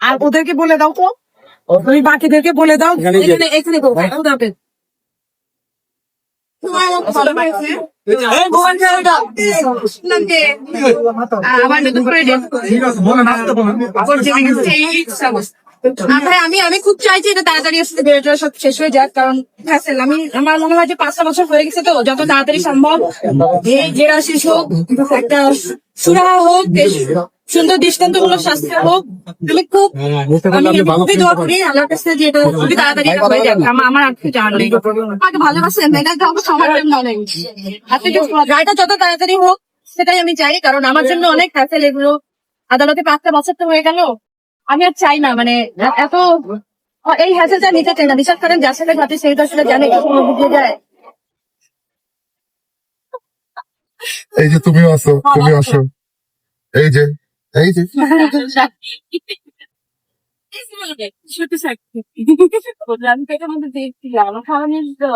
আর ওদেরকে বলে দাও তো, তুমি বাকিদেরকে বলে দাও এখানে আমি খুব চাইছি এটা তাড়াতাড়ি সব শেষ হয়ে যাক, কারণ আমি আমার মনে হয় যে 5টা বছর হয়ে গেছে, তো যত তাড়াতাড়ি সম্ভব জেরা শেষ হোক, একটা সুরাহা হোক, সুন্দর দৃষ্টান্তমূলক শাস্তি হোক। আমি খুব খুবই দোয়া করি আল্লাহর কাছে যে এটা খুবই তাড়াতাড়ি হয়ে যাক। আমার আর কিছু জানা নেই। আমাকে ভালোবাসেন, এটা তো আমার সবার জন্য অনেক। রায়টা যত তাড়াতাড়ি হোক সেটাই আমি চাই, কারণ আমার জন্য অনেক হ্যাসেল এগুলো। আদালতে 5টা বছর তো হয়ে গেল, আমি আর চাই না মানে এত এই হ্যাসেলটা নিতে চাই না। বিশ্বাস করেন, যার সাথে ঘাটে সেই তো আসলে জানে কখন বুঝে যায়। এই যে তুমিও আসো, তুমি আসো, এই যে এই যে আমি পেটের মধ্যে দেখছিলাম খাওয়ানোর তো